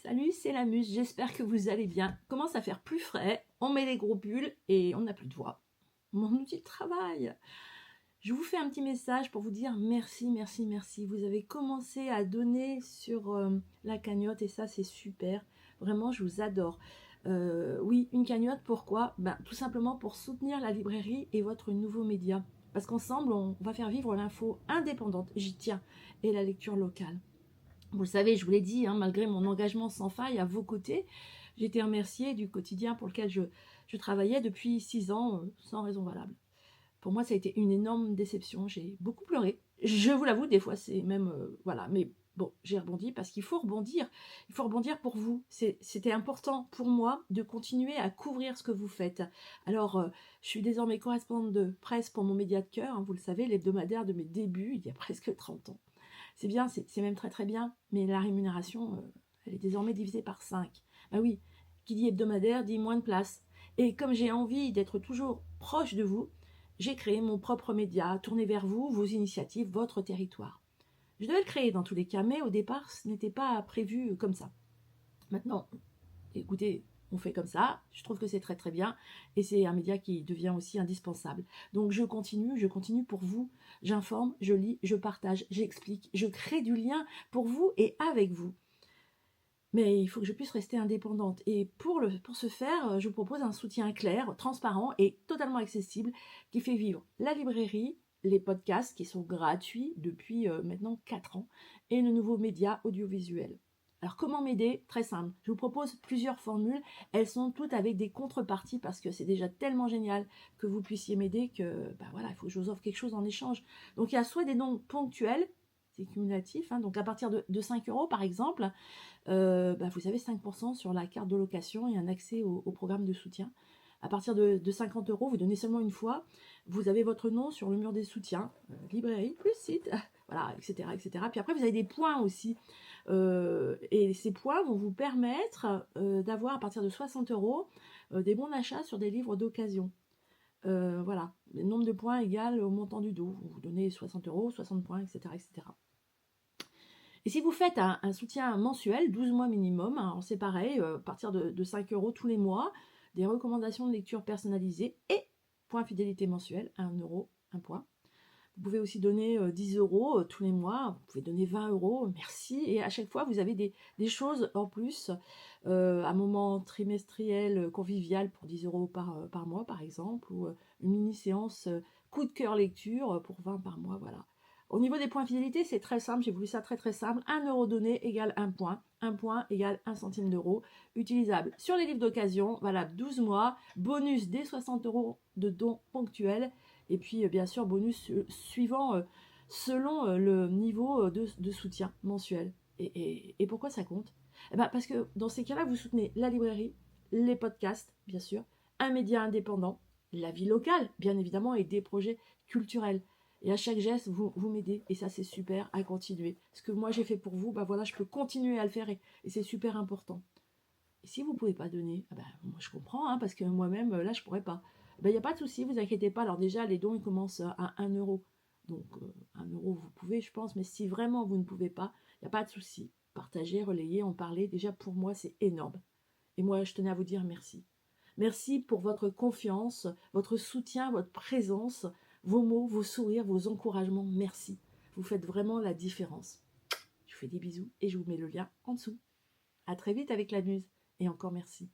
Salut, c'est la Muse, j'espère que vous allez bien. Commence à faire plus frais, on met les gros pulls et on n'a plus de voix. Mon outil de travail. Je vous fais un petit message pour vous dire merci, merci, merci. Vous avez commencé à donner sur la cagnotte et ça c'est super. Vraiment, je vous adore. Oui, une cagnotte, pourquoi? Tout simplement pour soutenir la librairie et votre nouveau média. Parce qu'ensemble, on va faire vivre l'info indépendante, j'y tiens, et la lecture locale. Vous le savez, je vous l'ai dit, malgré mon engagement sans faille à vos côtés, j'ai été remerciée du quotidien pour lequel je travaillais depuis 6 ans, sans raison valable. Pour moi, ça a été une énorme déception. J'ai beaucoup pleuré. Je vous l'avoue, des fois, c'est même... voilà, mais bon, j'ai rebondi parce qu'il faut rebondir. Il faut rebondir pour vous. C'était important pour moi de continuer à couvrir ce que vous faites. Alors, je suis désormais correspondante de presse pour mon média de cœur, vous le savez, l'hebdomadaire de mes débuts, il y a presque 30 ans. C'est bien, c'est même très très bien, mais la rémunération, elle est désormais divisée par 5. Bah oui, qui dit hebdomadaire dit moins de place. Et comme j'ai envie d'être toujours proche de vous, j'ai créé mon propre média, tourné vers vous, vos initiatives, votre territoire. Je devais le créer dans tous les cas, mais au départ, ce n'était pas prévu comme ça. Maintenant, écoutez, on fait comme ça, je trouve que c'est très très bien, et c'est un média qui devient aussi indispensable. Donc je continue pour vous, j'informe, je lis, je partage, j'explique, je crée du lien pour vous et avec vous. Mais il faut que je puisse rester indépendante. Et pour ce faire, je vous propose un soutien clair, transparent et totalement accessible qui fait vivre la librairie, les podcasts qui sont gratuits depuis maintenant 4 ans et le nouveau média audiovisuel. Alors comment m'aider? Très simple. Je vous propose plusieurs formules. Elles sont toutes avec des contreparties parce que c'est déjà tellement génial que vous puissiez m'aider que voilà, il faut que je vous offre quelque chose en échange. Donc il y a soit des dons ponctuels, c'est cumulatif, donc à partir de 5 euros par exemple, vous avez 5% sur la carte de location et un accès au programme de soutien. À partir de 50 euros, vous donnez seulement une fois, vous avez votre nom sur le mur des soutiens, librairie, plus site, voilà, etc., etc. Puis après, vous avez des points aussi. Et ces points vont vous permettre d'avoir à partir de 60 euros des bons d'achat sur des livres d'occasion. Voilà, le nombre de points égal au montant du dos. Vous donnez 60 euros, 60 points, etc., etc. Et si vous faites un soutien mensuel, 12 mois minimum, c'est pareil, à partir de 5 euros tous les mois, des recommandations de lecture personnalisées et point fidélité mensuel, 1 euro, 1 point. Vous pouvez aussi donner 10 euros tous les mois, vous pouvez donner 20 euros, merci. Et à chaque fois, vous avez des choses en plus, un moment trimestriel convivial pour 10 euros par mois, par exemple, ou une mini-séance coup de cœur lecture pour 20 par mois, voilà. Au niveau des points fidélité, c'est très simple, j'ai voulu ça très très simple. 1 euro donné égale 1 point égale 1 centime d'euro, utilisable sur les livres d'occasion, valable 12 mois, bonus des 60 euros de dons ponctuels, et puis bien sûr bonus suivant selon le niveau de soutien mensuel. Et pourquoi ça compte? Parce que dans ces cas-là, vous soutenez la librairie, les podcasts, bien sûr, un média indépendant, la vie locale, bien évidemment, et des projets culturels. Et à chaque geste, vous m'aidez. Et ça, c'est super à continuer. Ce que moi, j'ai fait pour vous, voilà, je peux continuer à le faire. Et c'est super important. Et si vous ne pouvez pas donner, moi, je comprends, parce que moi-même, là, je ne pourrais pas. Il n'y a pas de souci, vous inquiétez pas. Alors déjà, les dons, ils commencent à 1 euro. Donc, 1 euro, vous pouvez, je pense. Mais si vraiment vous ne pouvez pas, il n'y a pas de souci. Partager, relayer, en parler, déjà, pour moi, c'est énorme. Et moi, je tenais à vous dire merci. Merci pour votre confiance, votre soutien, votre présence, vos mots, vos sourires, vos encouragements. Merci. Vous faites vraiment la différence. Je vous fais des bisous et je vous mets le lien en dessous. À très vite avec la Muse. Et encore merci.